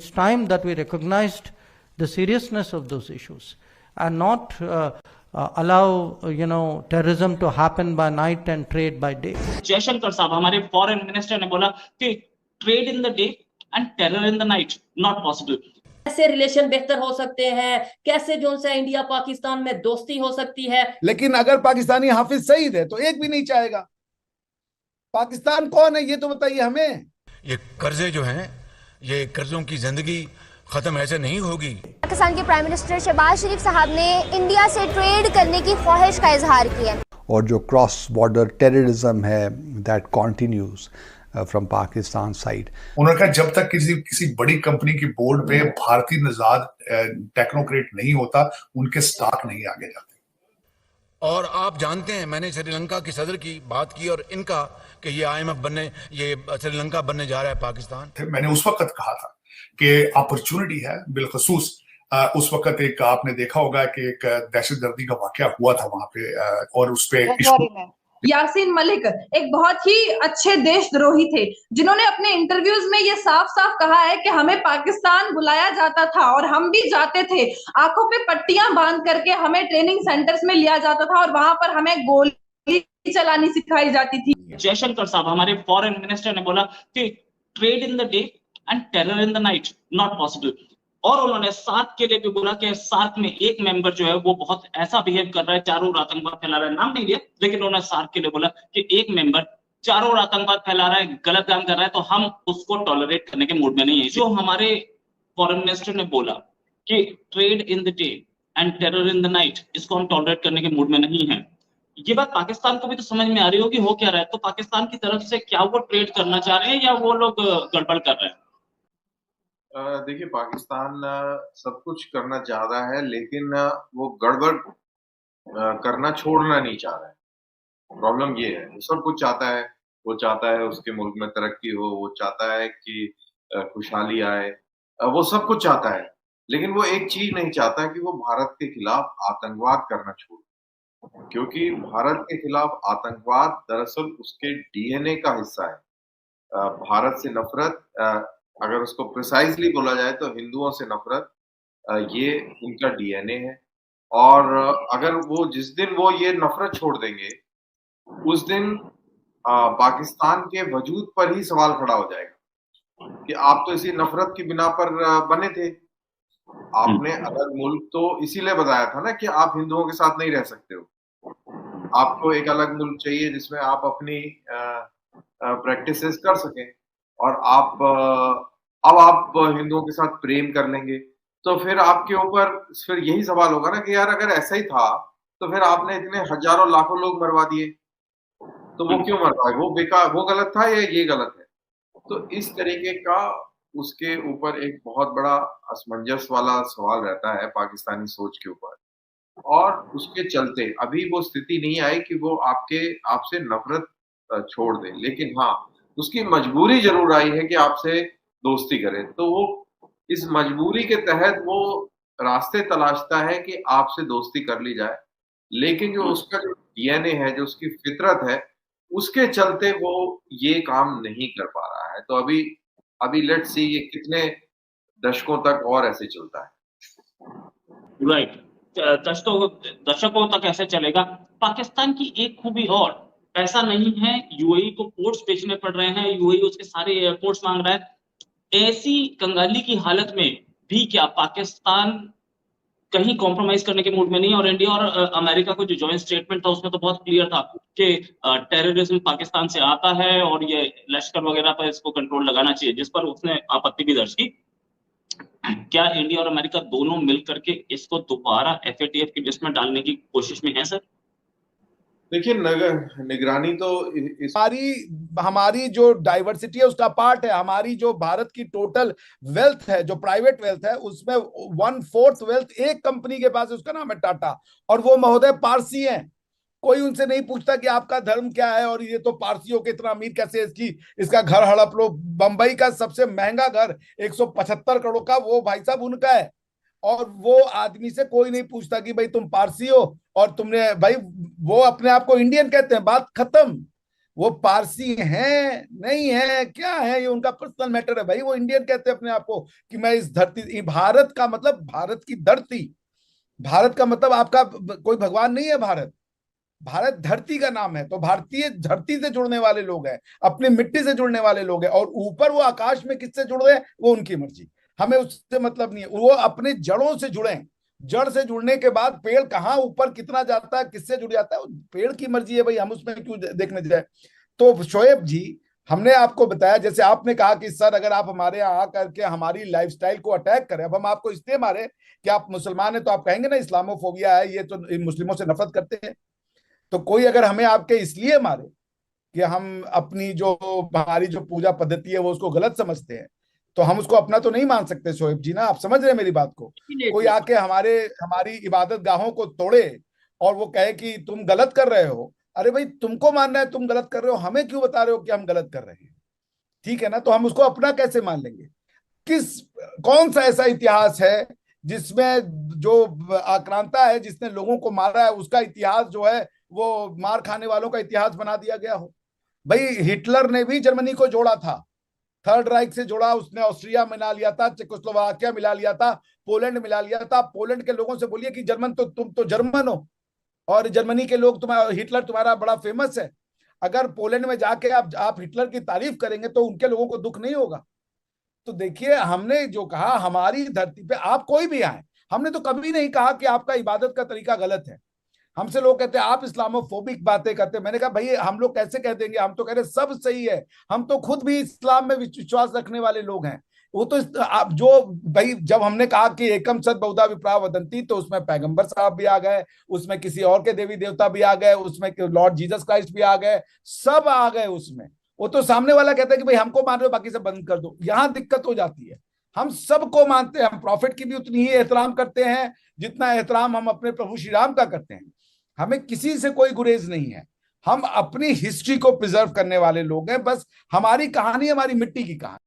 it's time that we recognized the seriousness of those issues and not allow terrorism to happen by night and trade by day. Jaishankar साहब हमारे foreign minister ने बोला कि trade in the day and terror in the night not possible. कैसे relation बेहतर हो सकते हैं, कैसे जो से इंडिया पाकिस्तान में दोस्ती हो सकती है। लेकिन अगर पाकिस्तानी हाफिज सईद है तो एक भी नहीं चाहेगा। पाकिस्तान कौन है ये तो बताइए हमें। ये कर्जे जो हैं, ये कर्जों की जिंदगी खत्म ऐसे नहीं होगी। पाकिस्तान के प्राइम मिनिस्टर शहबाज शरीफ साहब ने इंडिया से ट्रेड करने की ख्वाहिश का इजहार किया। और जो क्रॉस बॉर्डर टेररिज्म है that continues from Pakistan side. उन्होंने कहा जब तक किसी बड़ी कंपनी की बोर्ड पे भारतीय नजाद टेक्नोक्रेट नहीं होता उनके स्टॉक नहीं आगे जाते। और आप जानते हैं मैंने श्रीलंका की सदर की बात की और इनका कि ये IMF बनने, ये श्रीलंका बनने जा रहा है पाकिस्तान। मैंने उस वक्त कहा था कि अपॉर्चुनिटी है, बिलखसूस उस वक्त एक आपने देखा होगा कि एक दहशतगर्दी का वाकया हुआ था वहां पे और उस पे यासीन मलिक एक बहुत ही अच्छे देशद्रोही थे जिन्होंने अपने इंटरव्यूज में ये साफ साफ कहा है कि हमें पाकिस्तान बुलाया जाता था और हम भी जाते थे, आंखों पे पट्टियां बांध करके हमें ट्रेनिंग सेंटर्स में लिया जाता था और वहां पर हमें गोली चलानी सिखाई जाती थी। जयशंकर साहब हमारे फॉरेन मिनिस्टर ने बोला कि trade in the day and terror in the night not possible. और उन्होंने सार्क के लिए भी बोला कि सार्क में एक मेंबर जो है वो बहुत ऐसा बिहेव कर रहा है, चारों ओर आतंकवाद फैला रहा है, नाम नहीं लिया लेकिन उन्होंने सार्क के लिए बोला कि एक मेंबर चारों ओर आतंकवाद फैला रहा है, गलत काम कर रहा है तो हम उसको टॉलरेट करने के मूड में नहीं है। जो हमारे फॉरेन मिनिस्टर ने बोला कि trade in the day and terror in the night, इसको हम टॉलरेट करने के मूड में नहीं है। ये बात पाकिस्तान को भी तो समझ में आ रही होगी हो क्या रहा है। तो पाकिस्तान की तरफ से क्या वो ट्रेड करना चाह रहे हैं या वो लोग गड़बड़ कर रहे हैं? देखिए पाकिस्तान सब कुछ करना चाह रहा है लेकिन वो गड़बड़ करना छोड़ना नहीं चाह रहा है। प्रॉब्लम ये है, वो सब कुछ चाहता है, वो चाहता है उसके मुल्क में तरक्की हो, वो चाहता है कि खुशहाली आए, वो सब कुछ चाहता है लेकिन वो एक चीज नहीं चाहता कि वो भारत के खिलाफ आतंकवाद करना छोड़े, क्योंकि भारत के खिलाफ आतंकवाद दरअसल उसके DNA का हिस्सा है। भारत से नफरत, अगर उसको प्रिसाइजली बोला जाए तो हिंदुओं से नफरत, ये उनका DNA है। और अगर वो जिस दिन वो ये नफरत छोड़ देंगे उस दिन पाकिस्तान के वजूद पर ही सवाल खड़ा हो जाएगा कि आप तो इसी नफरत की बिना पर बने थे। आपने अलग मुल्क तो इसीलिए बताया था ना कि आप हिंदुओं के साथ नहीं रह सकते हो। आपको एक अलग मुल्क चाहिए जिसमें आप अपनी प्रैक्टिसेस कर सकें और अब आप हिंदुओं के साथ प्रेम कर लेंगे तो फिर आपके ऊपर फिर यही सवाल होगा ना कि यार अगर ऐसा ही था तो फिर आपने इतने हजारों लाखों लोग मरवा दिए, तो वो क्यों मरवाए, वो बेकार, वो गलत था या ये गलत है। तो इस तरीके का उसके ऊपर एक बहुत बड़ा असमंजस वाला सवाल रहता है पाकिस्तानी सोच के ऊपर, और उसके चलते अभी वो स्थिति नहीं आई कि वो आपसे नफरत छोड़ दे, लेकिन हाँ उसकी मजबूरी जरूर आई है कि आपसे दोस्ती करे। तो वो इस मजबूरी के तहत वो रास्ते तलाशता है कि आपसे दोस्ती कर ली जाए, लेकिन जो उसका जो DNA है, जो उसकी फितरत है, उसके चलते वो ये काम नहीं कर पा रहा है। तो अभी लेट्स सी ये कितने दशकों तक और ऐसे चलता है। राइट, दशकों तक ऐसे चलेगा। पाकिस्तान की एक खूबी और, पैसा नहीं है, UAE को पोर्ट्स बेचने पड़ रहे हैं, UAE उसके सारे एयरपोर्ट्स मांग रहा है। ऐसी कंगाली की हालत में भी क्या पाकिस्तान कहीं कॉम्प्रोमाइज करने के मूड में नहीं? और इंडिया और अमेरिका को जो जॉइंट स्टेटमेंट था उसमें तो बहुत क्लियर था कि टेररिज्म पाकिस्तान से आता है और ये लश्कर वगैरह पर इसको कंट्रोल लगाना चाहिए, जिस पर उसने आपत्ति भी दर्ज की। क्या इंडिया और अमेरिका दोनों मिल करके इसको दोबारा FATF की लिस्ट में डालने की कोशिश में है सर? देखिए निगरानी तो हमारी जो डाइवर्सिटी है उसका पार्ट है। हमारी जो भारत की टोटल वेल्थ है, जो प्राइवेट वेल्थ है, उसमें 1/4 वेल्थ एक कंपनी के पास है, उसका नाम है टाटा, और वो महोदय पारसी हैं। कोई उनसे नहीं पूछता कि आपका धर्म क्या है और ये तो पारसियों के इतना अमीर कैसे, इसका घर हड़प लो। बंबई का सबसे महंगा घर 175 करोड़ का, वो भाई साहब उनका है, और वो आदमी से कोई नहीं पूछता कि भाई तुम पारसी हो और तुमने, भाई वो अपने आप को इंडियन कहते हैं, बात खत्म। वो पारसी हैं नहीं है क्या है, ये उनका पर्सनल मैटर है भाई। वो इंडियन कहते हैं अपने आप को कि मैं इस धरती, भारत का मतलब भारत की धरती, भारत का मतलब आपका कोई भगवान नहीं है। भारत, भारत धरती का नाम है। तो भारतीय धरती से जुड़ने वाले लोग हैं, अपनी मिट्टी से जुड़ने वाले लोग हैं, और ऊपर वो आकाश में किससे जुड़ रहे हैं वो उनकी मर्जी, हमें उससे मतलब नहीं है। वो अपने जड़ों से जुड़े, जड़ से जुड़ने के बाद पेड़ कहाँ ऊपर कितना जाता है, किससे जुड़ जाता है, पेड़ की मर्जी है भाई, हम उसमें क्यों देखने जाए। तो शोएब जी, हमने आपको बताया, जैसे आपने कहा कि सर अगर आप हमारे यहाँ आकर के हमारी लाइफस्टाइल को अटैक करें, अब हम आपको इसलिए मारे कि आप मुसलमान हैं, तो आप कहेंगे ना इस्लामोफोबिया है, ये तो मुस्लिमों से नफरत करते हैं। तो कोई अगर हमें आपके इसलिए मारे कि हम अपनी जो हमारी जो पूजा पद्धति है वो उसको गलत समझते हैं, तो हम उसको अपना तो नहीं मान सकते शोएब जी ना, आप समझ रहे हैं मेरी बात को। कोई आके हमारी इबादत गाहों को तोड़े और वो कहे कि तुम गलत कर रहे हो, अरे भाई तुमको मानना है तुम गलत कर रहे हो, हमें क्यों बता रहे हो कि हम गलत कर रहे हैं, ठीक है ना। तो हम उसको अपना कैसे मान लेंगे। कौन सा ऐसा इतिहास है जिसमें जो आक्रांता है, जिसने लोगों को मारा है, उसका इतिहास जो है वो मार खाने वालों का इतिहास बना दिया गया हो। भाई हिटलर ने भी जर्मनी को जोड़ा था, थर्ड राइक से जोड़ा, उसने ऑस्ट्रिया मिला लिया था, चेकोस्लोवाकिया मिला लिया था, पोलैंड मिला लिया था। पोलैंड के लोगों से बोलिए कि जर्मन तो तुम तो जर्मन हो, और जर्मनी के लोग हिटलर तुम्हारा बड़ा फेमस है। अगर पोलैंड में जाके आप हिटलर की तारीफ करेंगे तो उनके लोगों को दुख नहीं होगा। तो देखिए, हमने जो कहा हमारी धरती पे आप कोई भी आए, हमने तो कभी नहीं कहा कि आपका इबादत का तरीका गलत है। हमसे लोग कहते हैं आप इस्लामोफोबिक बातें करते हैं, मैंने कहा भाई हम लोग कैसे कह देंगे, हम तो कह रहे सब सही है, हम तो खुद भी इस्लाम में विश्वास रखने वाले लोग हैं। वो तो आप जो भाई, जब हमने कहा कि एकम सद बहुधा विप्रा वदंती, तो उसमें पैगंबर साहब भी आ गए, उसमें किसी और के देवी देवता भी आ गए, उसमें लॉर्ड जीसस क्राइस्ट भी आ गए, सब आ गए उसमें। वो तो सामने वाला कहता है कि भाई हमको मान रहे हो बाकी सब बंद कर दो, यहां दिक्कत हो जाती है। हम सबको मानते हैं, हम प्रॉफिट की भी उतनी ही एहतराम करते हैं जितना एहतराम हम अपने प्रभु श्री राम का करते हैं। हमें किसी से कोई गुरेज नहीं है, हम अपनी हिस्ट्री को प्रिजर्व करने वाले लोग हैं। बस हमारी कहानी हमारी मिट्टी की कहानी।